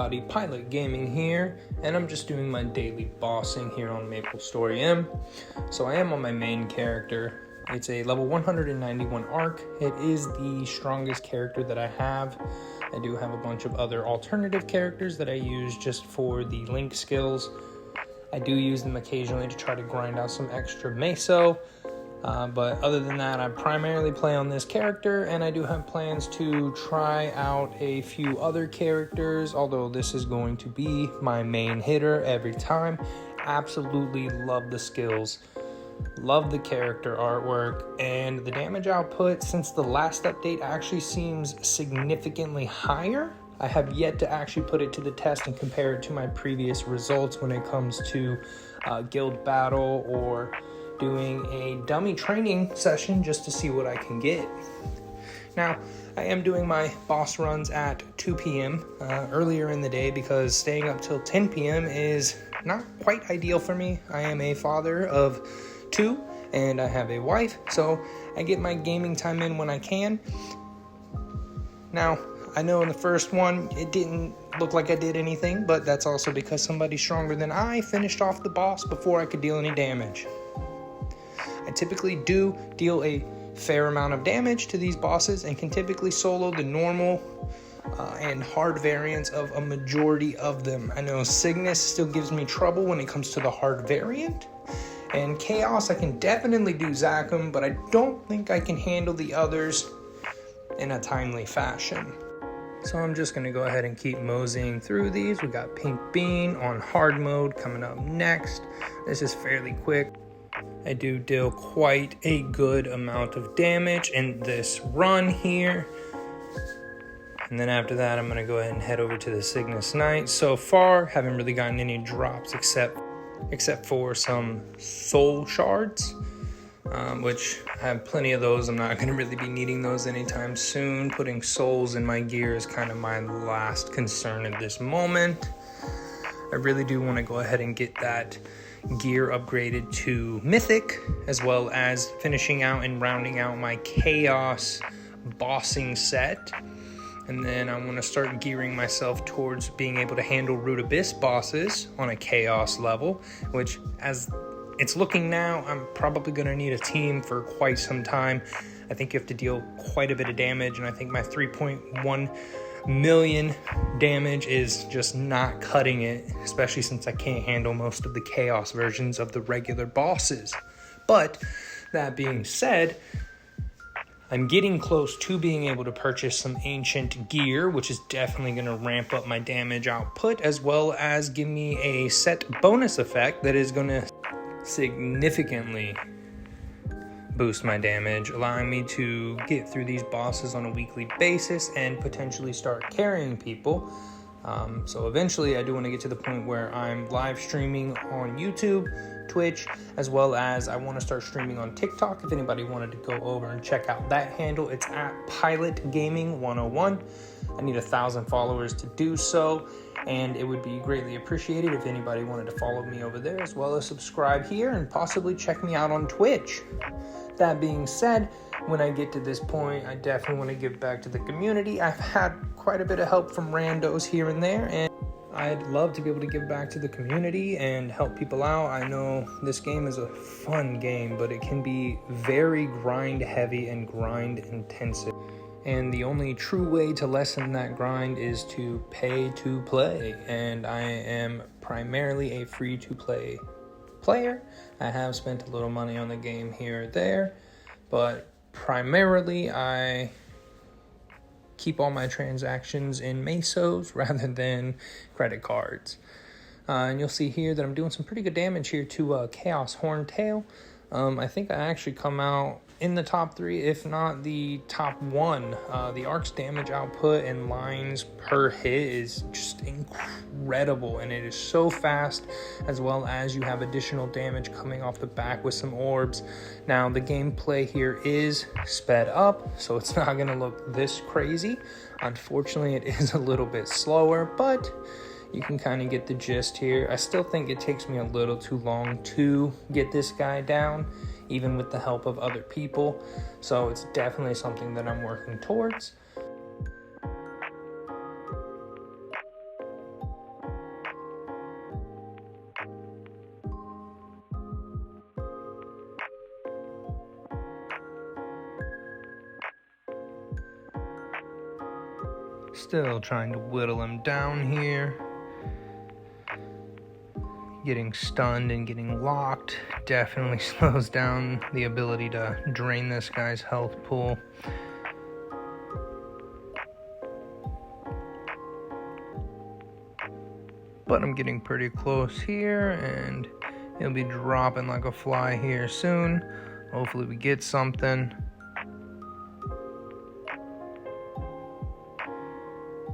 everybody, Pilot Gaming here, and I'm just doing my daily bossing here on MapleStory M. So I am on my main character. It's a level 191 arc. It is the strongest character that I have. I do have a bunch of other alternative characters that I use just for the link skills. I do use them occasionally to try to grind out some extra meso. But other than that, I primarily play on this character, and I do have plans to try out a few other characters, although this is going to be my main hitter every time. Absolutely love the skills, love the character artwork, and the damage output since the last update actually seems significantly higher. I have yet to actually put it to the test and compare it to my previous results when it comes to guild battle or doing a dummy training session just to see what I can get. Now, I am doing my boss runs at 2 p.m. Earlier in the day because staying up till 10 p.m. is not quite ideal for me. I am a father of 2 and I have a wife, so I get my gaming time in when I can. Now, I know in the first one, it didn't look like I did anything, but that's also because somebody stronger than I finished off the boss before I could deal any damage. I typically do deal a fair amount of damage to these bosses and can typically solo the normal and hard variants of a majority of them. I know Cygnus still gives me trouble when it comes to the hard variant, and Chaos I can definitely do Zakum, but I don't think I can handle the others in a timely fashion. So I'm just going to go ahead and keep moseying through these. We got Pink Bean on hard mode coming up next. This is fairly quick. I do deal quite a good amount of damage in this run here. And then after that, I'm going to go ahead and head over to the Cygnus Knight. So far, haven't really gotten any drops except for some soul shards, which I have plenty of those. I'm not going to really be needing those anytime soon. Putting souls in my gear is kind of my last concern at this moment. I really do want to go ahead and get that gear upgraded to Mythic, as well as finishing out and rounding out my Chaos bossing set. And then I want to start gearing myself towards being able to handle Root Abyss bosses on a Chaos level, which as it's looking now, I'm probably going to need a team for quite some time. I think you have to deal quite a bit of damage, and I think my 3.1 million damage is just not cutting it, especially since I can't handle most of the Chaos versions of the regular bosses. But that being said, I'm getting close to being able to purchase some ancient gear, which is definitely going to ramp up my damage output, as well as give me a set bonus effect that is going to significantly boost my damage, allowing me to get through these bosses on a weekly basis and potentially start carrying people. So eventually I do want to get to the point where I'm live streaming on YouTube, Twitch, as well as I want to start streaming on TikTok. If anybody wanted to go over and check out that handle, it's at Pilot Gaming 101. I need 1,000 followers to do so, and it would be greatly appreciated if anybody wanted to follow me over there, as well as subscribe here and possibly check me out on Twitch. That being said, when I get to this point, I definitely want to give back to the community. I've had quite a bit of help from randos here and there, and I'd love to be able to give back to the community and help people out. I know this game is a fun game, but it can be very grind heavy and grind intensive. And the only true way to lessen that grind is to pay to play. And I am primarily a free-to-play player. I have spent a little money on the game here or there, but primarily I keep all my transactions in mesos rather than credit cards. And you'll see here that I'm doing some pretty good damage here to Chaos Horntail. I think I actually come out in the top 3, if not the top 1. The arc's damage output and lines per hit is just incredible, and it is so fast, as well as you have additional damage coming off the back with some orbs. Now, the gameplay here is sped up, so it's not going to look this crazy. Unfortunately, it is a little bit slower, but you can kind of get the gist here. I still think it takes me a little too long to get this guy down, even with the help of other people. So it's definitely something that I'm working towards. Still trying to whittle him down here. Getting stunned and getting locked definitely slows down the ability to drain this guy's health pool. But I'm getting pretty close here, and he'll be dropping like a fly here soon. Hopefully we get something.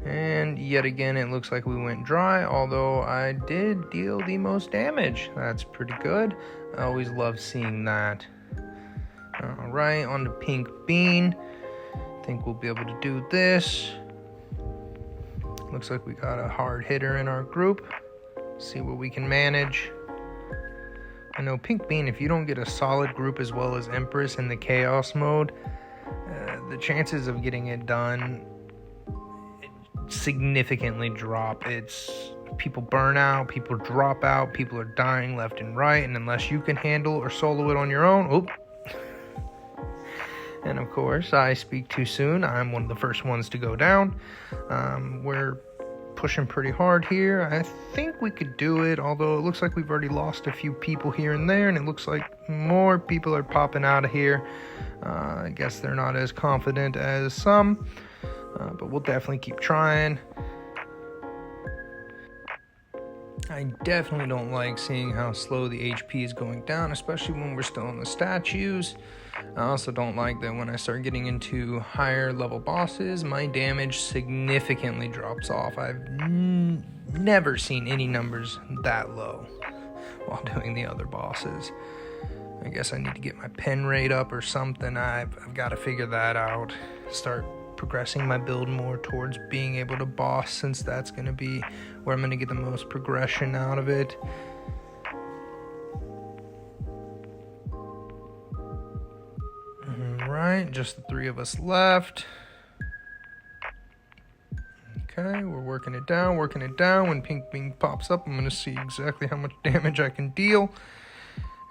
And yet again, it looks like we went dry, although I did deal the most damage. That's pretty good. I always love seeing that. All right, on to Pink Bean. I think we'll be able to do this. Looks like we got a hard hitter in our group. See what we can manage. I know Pink Bean, if you don't get a solid group as well as Empress in the Chaos mode, the chances of getting it done significantly drop. It's people burn out, people drop out, people are dying left and right, and unless you can handle or solo it on your own, and of course I speak too soon. I'm one of the first ones to go down. We're pushing pretty hard here. I think we could do it, although it looks like we've already lost a few people here and there, and it looks like more people are popping out of here. I guess they're not as confident as some. But we'll definitely keep trying. I definitely don't like seeing how slow the HP is going down, especially when we're still in the statues. I also don't like that when I start getting into higher level bosses, my damage significantly drops off. I've never seen any numbers that low while doing the other bosses. I guess I need to get my pen rate up or something. I've got to figure that out. Start progressing my build more towards being able to boss, since that's going to be where I'm going to get the most progression out of it. Alright, just the three of us left. Okay, we're working it down. When Pink Bean pops up, I'm going to see exactly how much damage I can deal.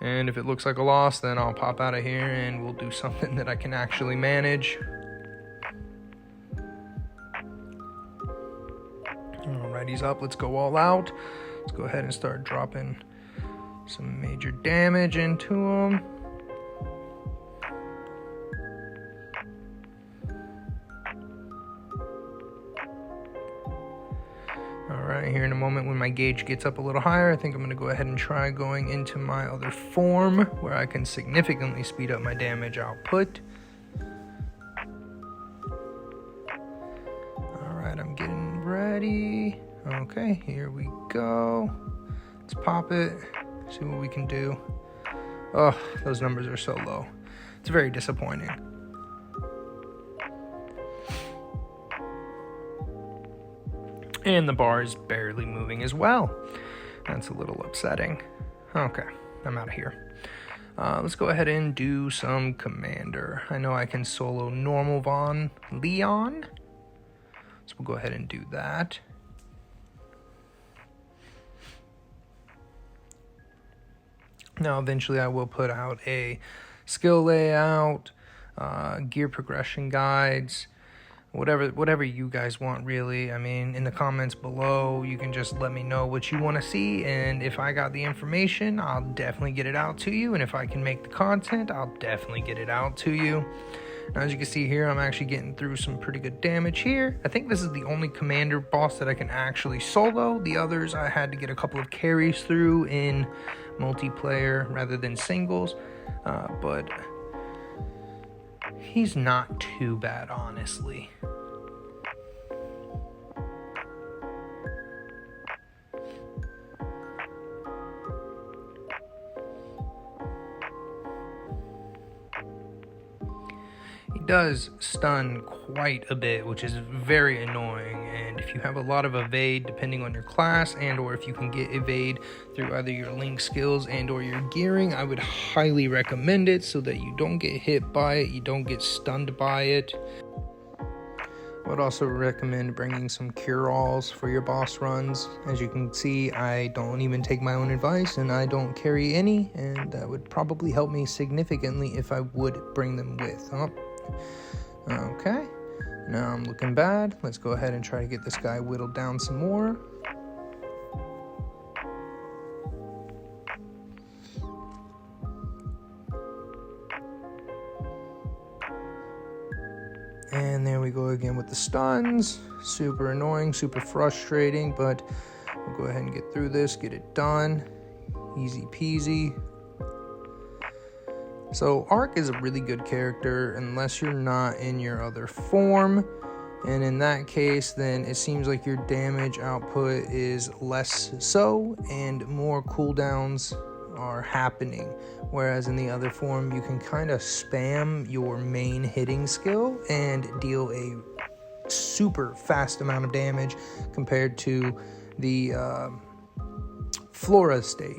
And if it looks like a loss, then I'll pop out of here and we'll do something that I can actually manage. Alright, he's up. Let's go all out. Let's go ahead and start dropping some major damage into him. Alright, here in a moment when my gauge gets up a little higher, I think I'm going to go ahead and try going into my other form where I can significantly speed up my damage output. Alright, I'm getting ready. Okay, here we go. Let's pop it, see what we can do. Oh, those numbers are so low. It's very disappointing. And the bar is barely moving as well. That's a little upsetting. Okay, I'm out of here. Let's go ahead and do some Commander. I know I can solo normal Von Leon. So we'll go ahead and do that. Now, eventually I will put out a skill layout, gear progression guides, whatever you guys want, really. I mean, in the comments below, you can just let me know what you want to see, and if I got the information, I'll definitely get it out to you, and if I can make the content, I'll definitely get it out to you. Now, as you can see here, I'm actually getting through some pretty good damage here. I think this is the only Commander boss that I can actually solo. The others I had to get a couple of carries through in multiplayer rather than singles, but he's not too bad, honestly. He does stun quite a bit, which is very annoying, and if you have a lot of evade depending on your class, and or if you can get evade through either your link skills and or your gearing, I would highly recommend it so that you don't get hit by it, you don't get stunned by it. I would also recommend bringing some cure-alls for your boss runs. As you can see, I don't even take my own advice, and I don't carry any, and that would probably help me significantly if I would bring them with. Okay, Now I'm looking bad. Let's go ahead and try to get this guy whittled down some more. And there we go again with the stuns. Super annoying, super frustrating, but we'll go ahead and get through this, get it done. Easy peasy. So Arc is a really good character unless you're not in your other form. And in that case, then it seems like your damage output is less so and more cooldowns are happening. Whereas in the other form, you can kind of spam your main hitting skill and deal a super fast amount of damage compared to the Flora state.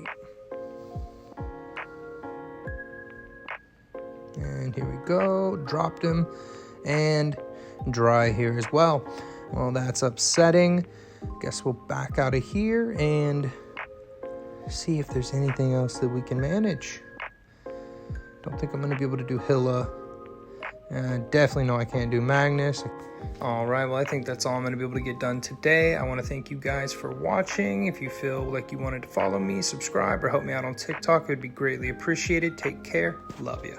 And here we go, dropped him, and dry here as well. Well, that's upsetting. Guess we'll back out of here and see if there's anything else that we can manage. Don't think I'm going to be able to do Hilla. Definitely know I can't do Magnus. Alright, well I think that's all I'm going to be able to get done today. I want to thank you guys for watching. If you feel like you wanted to follow me, subscribe, or help me out on TikTok, it would be greatly appreciated. Take care. Love ya.